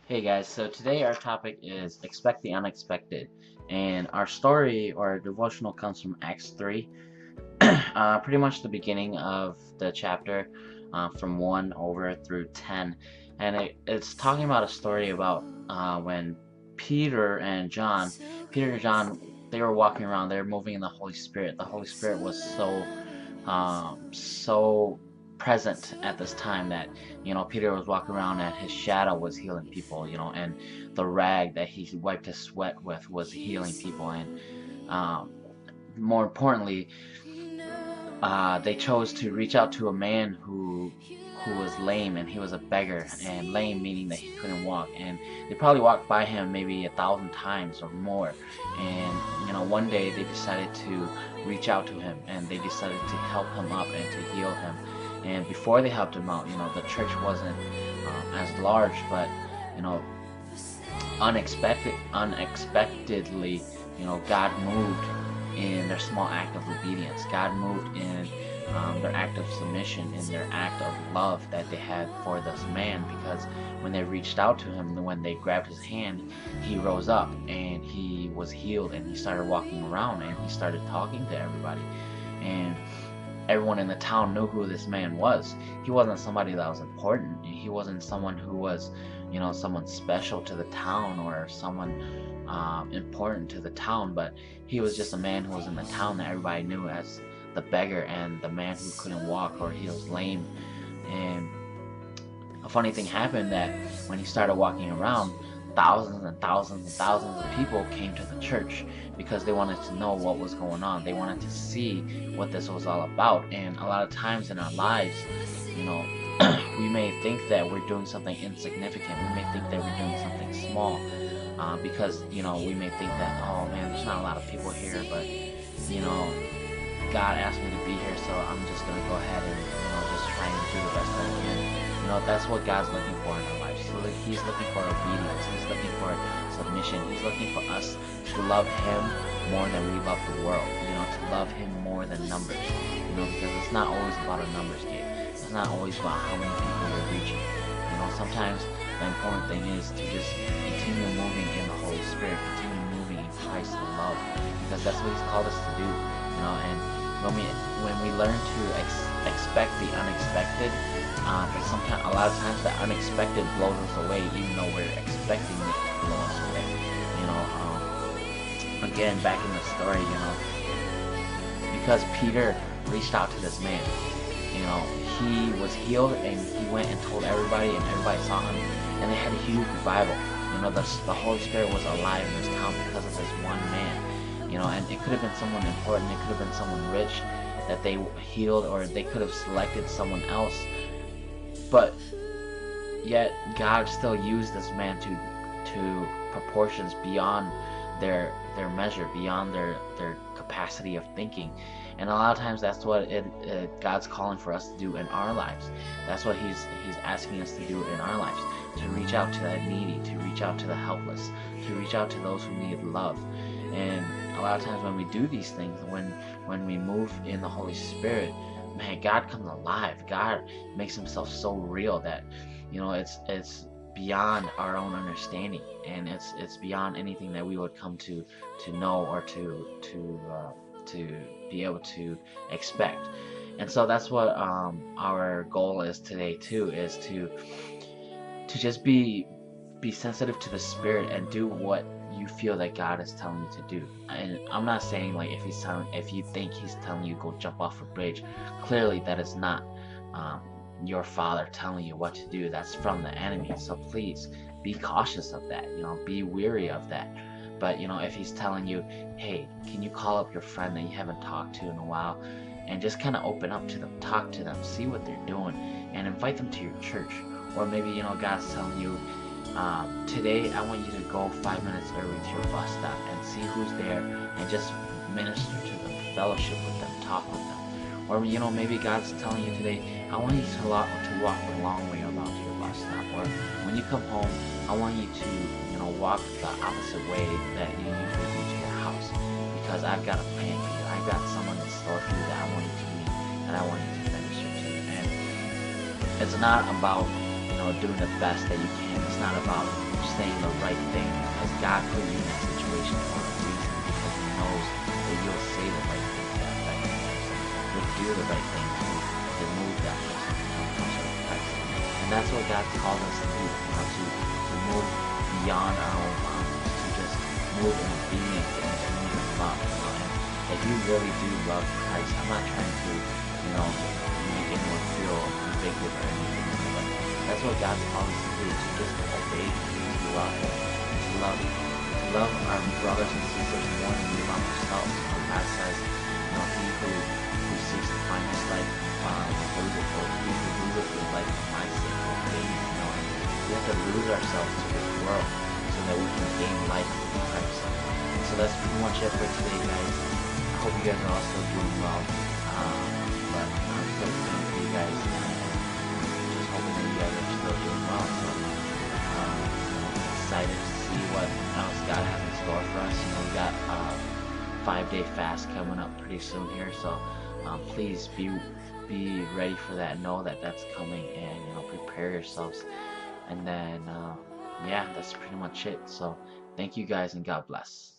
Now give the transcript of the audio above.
Hey guys, so today our topic is expect the unexpected, and our story or devotional comes from Acts 3, pretty much the beginning of the chapter, from 1 over through 10, and it's talking about a story about when Peter and John, they were walking around, they were moving in the Holy Spirit. The Holy Spirit was so present at this time that Peter was walking around and his shadow was healing people, and the rag that he wiped his sweat with was healing people, and um, more importantly, they chose to reach out to a man who was lame, and he was a beggar, and lame meaning that he couldn't walk, and they probably walked by him maybe 1,000 times or more, and one day they decided to reach out to him, and they decided to help him up and to heal him. And before they helped him out, the church wasn't as large, but you know unexpectedly, God moved in their small act of obedience. God moved in their act of submission, in their act of love that they had for this man, because when they reached out to him, when they grabbed his hand, he rose up and he was healed, and he started walking around and he started talking to everybody. And everyone in the town knew who this man was. He wasn't somebody that was important. He wasn't someone who was, someone special to the town, or someone important to the town, but he was just a man who was in the town that everybody knew as the beggar and the man who couldn't walk, or he was lame. And a funny thing happened, that when he started walking around, thousands and thousands and thousands of people came to the church because they wanted to know what was going on. They wanted to see what this was all about. And a lot of times in our lives, you know, we may think that we're doing something insignificant. We may think that we're doing something small, because we may think that, oh man, there's not a lot of people here, but God asked me to be here, so I'm just gonna go ahead and just try and do the best that I can. That's what God's looking for in our lives. So He's looking for obedience. He's looking for submission. He's looking for us to love Him more than we love the world. To love Him more than numbers. Because it's not always about a numbers game. It's not always about how many people we're reaching. Sometimes the important thing is to just continue moving in the Holy Spirit, continue moving in Christ's love, because that's what He's called us to do. And when we learn to expect the unexpected, because sometimes, a lot of times, the unexpected blows us away, even though we're expecting it to blow us away. Again, back in the story, because Peter reached out to this man, he was healed, and he went and told everybody, and everybody saw him, and they had a huge revival. The Holy Spirit was alive in this town because of this one man. And it could have been someone important, it could have been someone rich that they healed, or they could have selected someone else, but yet God still used this man to proportions beyond their measure, beyond their capacity of thinking. And a lot of times that's what God's calling for us to do in our lives. That's what He's asking us to do in our lives, to reach out to the needy, to reach out to the helpless, to reach out to those who need love. And a lot of times when we do these things, when we move in the Holy Spirit, man, God comes alive. God makes Himself so real that it's beyond our own understanding, and it's beyond anything that we would come to know, or to be able to expect. And so that's what our goal is today too, is to just be sensitive to the Spirit and do what you feel that God is telling you to do. And I'm not saying, like, if you think He's telling you go jump off a bridge, clearly that is not your Father telling you what to do. That's from the enemy. So please be cautious of that. Be weary of that. But if He's telling you, hey, can you call up your friend that you haven't talked to in a while, and just kind of open up to them, talk to them, see what they're doing, and invite them to your church. Or maybe God's telling you, today I want you to go 5 minutes early to your bus stop and see who's there, and just minister to them, fellowship with them, talk with them. Or maybe God's telling you today, I want you to walk the long way around to your bus stop. Or when you come home, I want you to walk the opposite way that you usually do to your house, because I've got a plan for you. I've got someone in store for you that I want you to meet, and I want you to minister to. And it's not about doing the best that you can. It's it's not about saying the right thing, because God put you in that situation for a reason, because He knows that you'll say the right thing to that person. You'll do the right thing to move that person to come closer to Christ. And that's what God's called us to do, to move beyond our own boundaries, to just move in obedience and move in love. And if you really do love Christ, I'm not trying to, make anyone feel convicted or anything, but that's what God's called us to do, to just obey Him, to love Him, to love our brothers and sisters more than we love ourselves. God says, he who seeks to find his life will lose it, or he who loses his life for my sake will gain it. And we have to lose ourselves to this world so that we can gain life in Christ. And so that's pretty much it for today, guys. I hope you guys are all still doing well. But I'm still praying for you guys, and just hoping that you guys are still doing well. So excited to see what else God has in store for us. We got 5-day fast coming up pretty soon here, so please be ready for that. Know that that's coming, and prepare yourselves. And then yeah, that's pretty much it. So thank you guys, and God bless.